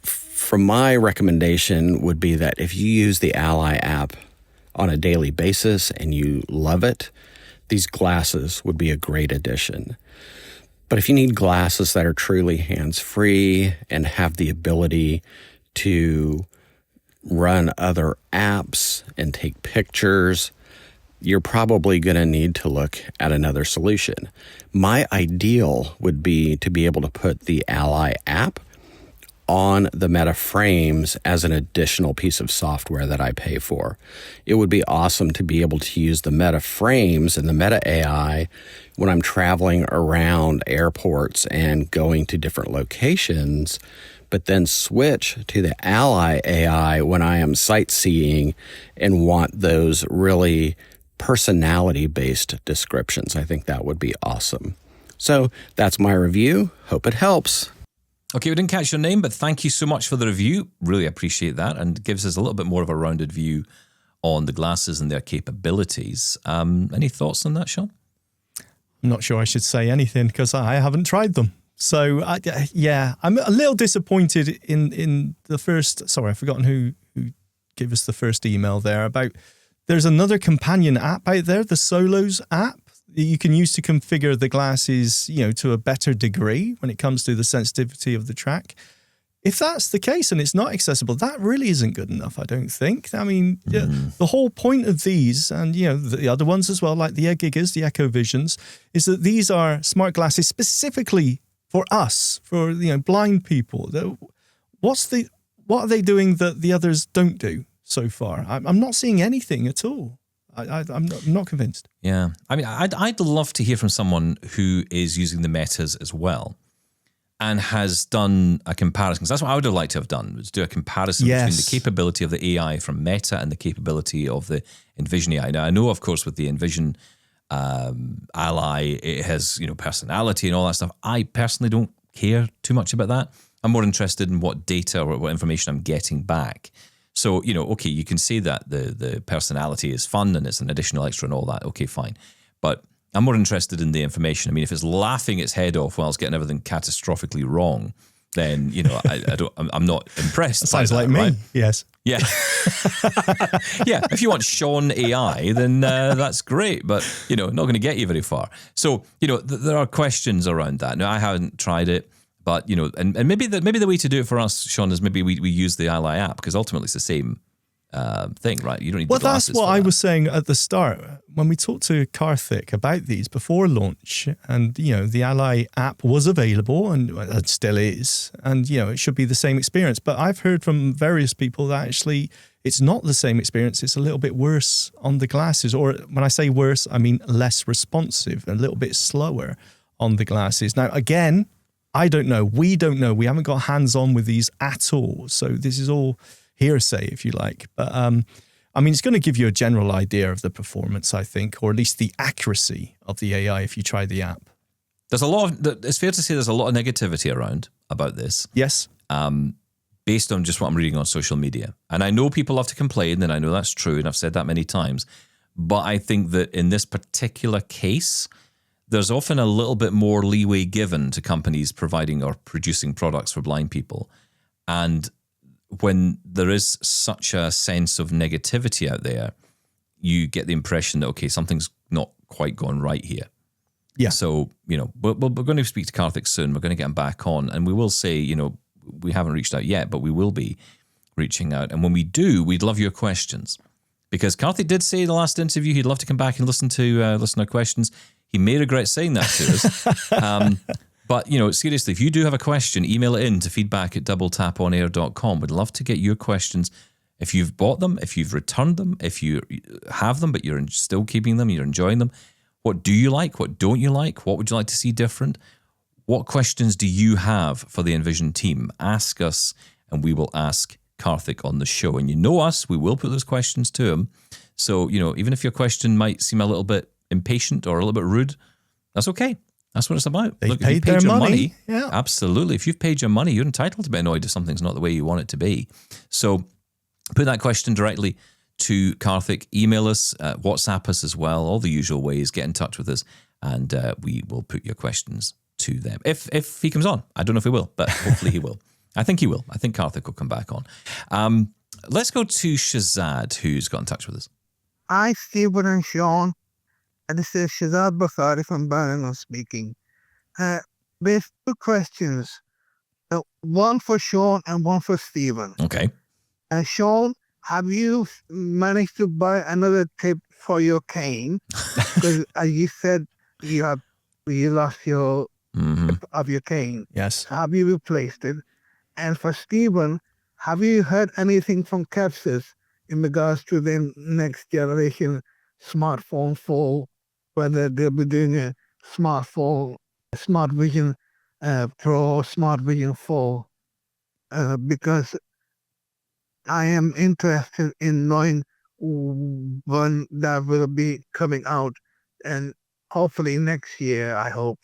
From my recommendation would be that if you use the Ally app on a daily basis and you love it, these glasses would be a great addition. But if you need glasses that are truly hands-free and have the ability to run other apps and take pictures, you're probably going to need to look at another solution. My ideal would be to be able to put the Ally app on the Meta frames as an additional piece of software that I pay for. It would be awesome to be able to use the Meta frames and the Meta AI when I'm traveling around airports and going to different locations, but then switch to the Ally AI when I am sightseeing and want those really personality-based descriptions. I think that would be awesome. So that's my review. Hope it helps. Okay, we didn't catch your name, but thank you so much for the review. Really appreciate that, and gives us a little bit more of a rounded view on the glasses and their capabilities. Any thoughts on that, Shaun? I'm not sure I should say anything because I haven't tried them. So, yeah, I'm a little disappointed in the first... Sorry, I've forgotten who gave us the first email there about... There's another companion app out there, the Solos app, that you can use to configure the glasses, to a better degree when it comes to the sensitivity of the track. If that's the case and it's not accessible, that really isn't good enough, I don't think. I mean, the whole point of these, and the other ones as well, like the Gigas, the Echo Visions, is that these are smart glasses specifically for us, for blind people? What are they doing that the others don't do so far? I'm not seeing anything at all. I'm not convinced. Yeah. I mean, I'd love to hear from someone who is using the metas as well and has done a comparison. Because that's what I would have liked to have done, was do a comparison between the capability of the AI from Meta and the capability of the Envision AI. Now, I know, of course, with the Envision Ally, it has, personality and all that stuff. I personally don't care too much about that. I'm more interested in what data or what information I'm getting back. So, okay, you can say that the personality is fun and it's an additional extra and all that. Okay, fine. But I'm more interested in the information. I mean, if it's laughing its head off while it's getting everything catastrophically wrong, then, I'm not impressed. Sounds like me. Right? Yes. Yeah. Yeah. If you want Shaun AI, then that's great, but, not going to get you very far. So, there are questions around that. Now, I haven't tried it. But, and maybe the way to do it for us, Shaun, is maybe we use the Ally app, because ultimately it's the same thing, right? You don't need the glasses. Well, that's what I was saying at the start when we talked to Karthik about these before launch, and, the Ally app was available and it still is. And, it should be the same experience. But I've heard from various people that actually it's not the same experience. It's a little bit worse on the glasses. Or when I say worse, I mean less responsive, a little bit slower on the glasses. Now, again, I don't know. We don't know. We haven't got hands-on with these at all. So this is all hearsay, if you like. But, it's going to give you a general idea of the performance, I think, or at least the accuracy of the AI if you try the app. It's fair to say there's a lot of negativity around about this. Yes. Based on just what I'm reading on social media. And I know people love to complain, and I know that's true, and I've said that many times. But I think that in this particular case, there's often a little bit more leeway given to companies providing or producing products for blind people. And when there is such a sense of negativity out there, you get the impression that, okay, something's not quite gone right here. Yeah. So, we're going to speak to Karthik soon. We're going to get him back on, and we will say, we haven't reached out yet, but we will be reaching out. And when we do, we'd love your questions. Because Karthik did say in the last interview he'd love to come back and listen to listener questions. He may regret saying that to us. But, seriously, if you do have a question, email it in to feedback@doubletaponair.com. We'd love to get your questions. If you've bought them, if you've returned them, if you have them, but you're still keeping them, you're enjoying them. What do you like? What don't you like? What would you like to see different? What questions do you have for the Envision team? Ask us, and we will ask Karthik on the show. And you know us, we will put those questions to him. So, even if your question might seem a little bit impatient or a little bit rude, that's okay. That's what it's about. They've paid their money. Yeah. Absolutely. If you've paid your money, you're entitled to be annoyed if something's not the way you want it to be. So put that question directly to Karthik. Email us, WhatsApp us as well, all the usual ways. Get in touch with us, and we will put your questions to them. If he comes on. I don't know if he will, but hopefully he will. I think he will. I think Karthik will come back on. Let's go to Shazad, who's got in touch with us. Hi, Stephen and Shaun. This is Shazad Bukhari from Birmingham speaking. We have two questions, one for Shaun and one for Stephen. Okay. Shaun, have you managed to buy another tip for your cane? Because as you said, you lost your tip of your cane. Yes. Have you replaced it? And for Stephen, have you heard anything from Capsys in regards to the next generation smartphone 4? Whether they'll be doing a smartphone, Smart Vision Pro, Smart Vision 4, because I am interested in knowing when that will be coming out, and hopefully next year, I hope.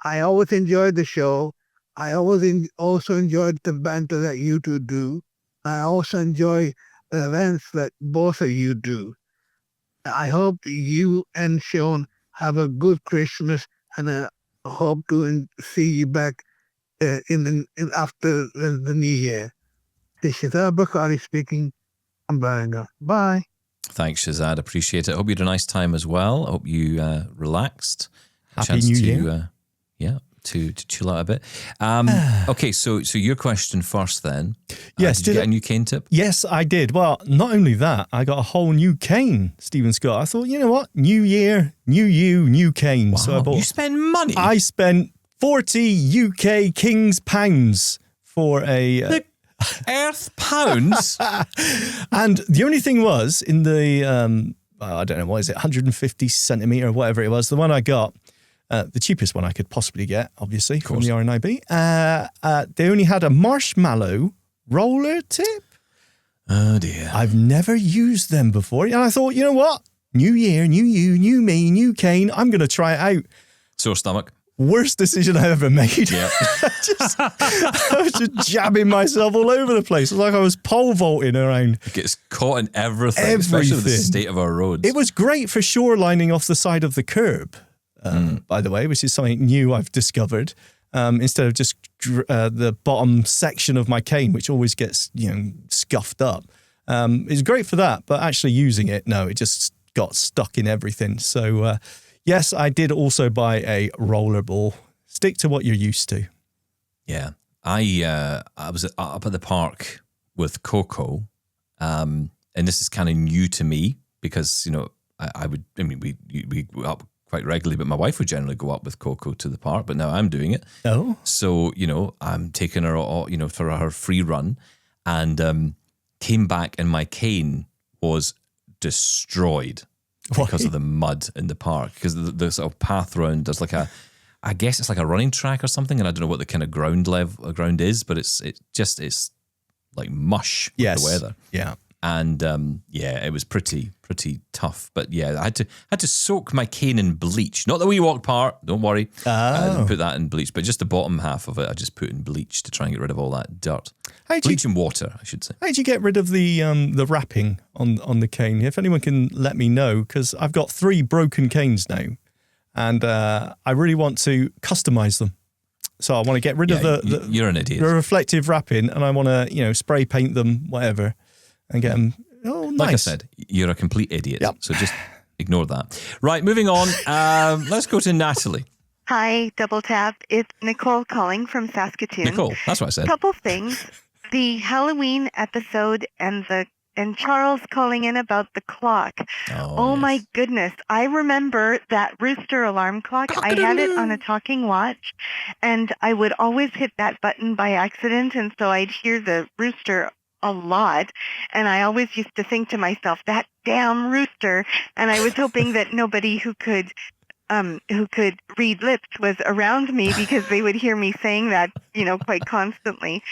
I always enjoyed the show. I always also enjoyed the banter that you two do. I also enjoy the events that both of you do. I hope you and Shaun have a good Christmas, and I hope to see you back in after the new year. This is Shazad Bukhari speaking. I'm Birmingham. Bye. Thanks, Shazad. Appreciate it. I hope you had a nice time as well. I hope you relaxed. Happy New Year. To chill out a bit. Okay, so your question first then. Yes. Did you get a new cane tip? Yes, I did. Well, not only that, I got a whole new cane, Stephen Scott. I thought, you know what? New year, new you, new cane. Wow, So I bought. You spend money? I spent 40 UK King's pounds for a... Earth pounds? And the only thing was, in the, I don't know, what is it, 150 centimetre or whatever it was, the one I got, the cheapest one I could possibly get, obviously, from the RNIB, they only had a marshmallow roller tip. Oh, dear. I've never used them before. And I thought, you know what? New year, new you, new me, new Kane. I'm going to try it out. Sore stomach. Worst decision I ever made. Yeah. I was just jabbing myself all over the place. It was like I was pole vaulting around. It gets caught in everything, especially with the state of our roads. It was great for shorelining off the side of the curb, by the way, which is something new I've discovered. Instead of just the bottom section of my cane, which always gets, scuffed up. It's great for that, but actually using it, no, it just got stuck in everything. So, yes, I did also buy a rollerball. Stick to what you're used to. Yeah. I was up at the park with Coco, and this is kind of new to me because, we go up quite regularly, but my wife would generally go up with Coco to the park, but now I'm doing it. Oh. So, I'm taking her, for her free run, and came back and my cane was destroyed. Because of the mud in the park, because the sort of path round, there's I guess it's like a running track or something, and I don't know what the kind of ground is, but it's like mush with the weather. Yeah. And it was pretty tough. But yeah, I had to soak my cane in bleach. Not the wee walk part, don't worry. I didn't put that in bleach, but just the bottom half of it, I just put in bleach to try and get rid of all that dirt. Bleach and water, I should say. How did you get rid of the wrapping on the cane? If anyone can let me know, because I've got 3 broken canes now, and I really want to customize them. So I want to get rid of you're an idiot. The reflective wrapping, and I want to spray paint them, whatever, and get them. Oh, nice. Like I said, you're a complete idiot. Yep. So just ignore that. Right, moving on. Let's go to Natalie. Hi, Double Tap. It's Nicole calling from Saskatoon. Nicole, that's what I said. Couple things. The Halloween episode and Charles calling in about the clock. Oh yes. My goodness. I remember that rooster alarm clock. I had it on a talking watch, and I would always hit that button by accident, and so I'd hear the rooster a lot, and I always used to think to myself, that damn rooster, and I was hoping that nobody who could read lips was around me, because they would hear me saying that, quite constantly.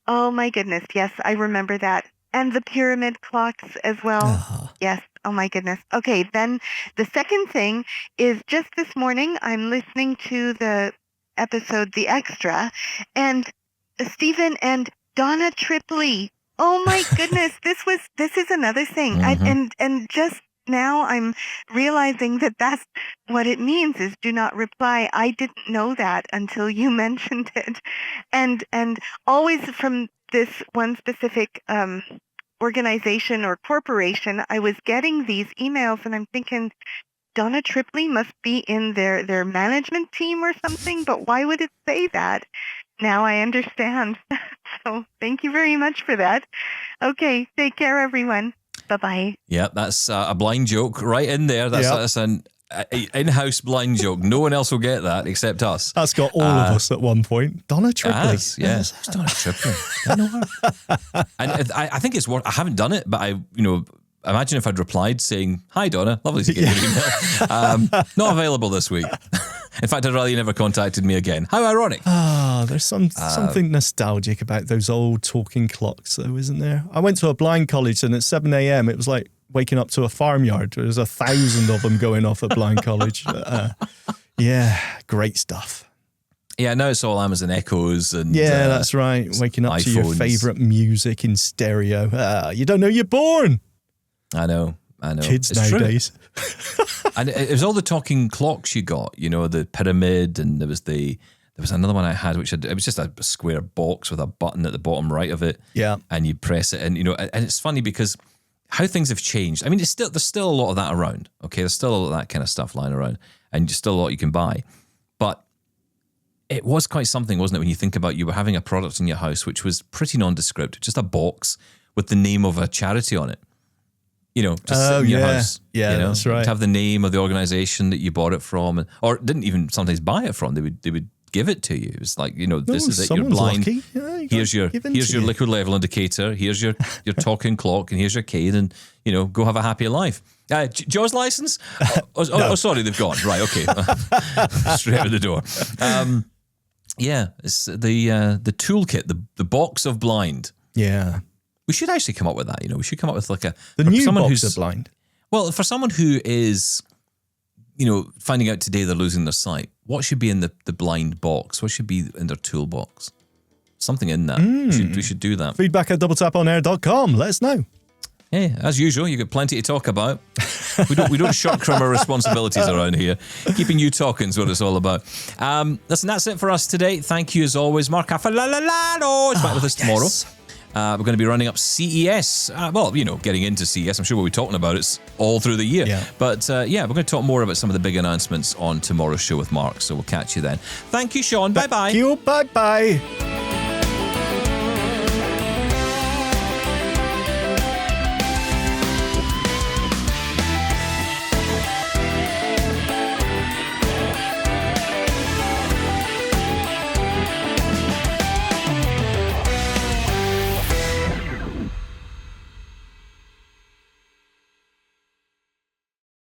Oh my goodness, yes, I remember that. And the pyramid clocks as well. Yes, oh my goodness. Okay, then the second thing is, just this morning I'm listening to the episode The Extra, and Stephen and Donna Tripley. Oh my goodness, this is another thing. Mm-hmm. And just now I'm realizing that that's what it means, is do not reply. I didn't know that until you mentioned it. And always from this one specific organization or corporation, I was getting these emails, and I'm thinking, Donna Tripley must be in their management team or something, but why would it say that? Now I understand. So thank you very much for that. Okay, take care, everyone. Bye-bye. Yeah, that's a blind joke right in there. That's an in-house blind joke. No one else will get that except us. That's got all of us at one point. Donna Tripley. Yes, it's Donna Tripley. I know her. And I think it's worth. I haven't done it, but imagine if I'd replied saying, "Hi, Donna, lovely to get your email. Not available this week." In fact, I'd rather you never contacted me again. How ironic. There's something nostalgic about those old talking clocks, though, isn't there? I went to a blind college, and at 7 a.m. it was like waking up to a farmyard. There was 1,000 of them going off at blind college. Yeah, great stuff. Yeah, now it's all Amazon Echoes and that's right. Waking up iPhones. To your favourite music in stereo. You don't know you're born. I know. Kids it's nowadays. And it was all the talking clocks you got, the pyramid, and there was another one I had, it was just a square box with a button at the bottom right of it. Yeah. And you press it, and and it's funny because how things have changed. I mean, there's still a lot of that around. Okay, there's still a lot of that kind of stuff lying around, and there's still a lot you can buy. But it was quite something, wasn't it, when you think about, you were having a product in your house which was pretty nondescript, just a box with the name of a charity on it. Just sit in your house. Yeah, that's right. To have the name of the organisation that you bought it from, or didn't even sometimes buy it from. They would give it to you. It's like, this is it. You're someone's blind. lucky. Yeah, you Here's your gotta give in to it. liquid level indicator. Here's your talking clock, and here's your cane, and go have a happy life. Jaws license? Oh, sorry, they've gone. Right, okay, straight out the door. It's the toolkit, the box of blind. Yeah. We should actually come up with that. We should come up with like the new box of blind. Well, for someone who is, finding out today they're losing their sight, what should be in the blind box? What should be in their toolbox? Something in that. We should do that. Feedback at doubletaponair.com. Let us know. Yeah, as usual, you've got plenty to talk about. We don't shirk our responsibilities around here. Keeping you talking is what it's all about. Listen, that's it for us today. Thank you as always. Mark Affalalalo is back with us tomorrow. We're going to be running up CES. Getting into CES. I'm sure we'll be talking about it all through the year. Yeah. But we're going to talk more about some of the big announcements on tomorrow's show with Mark. So we'll catch you then. Thank you, Shaun. Bye-bye. Thank you. Bye-bye.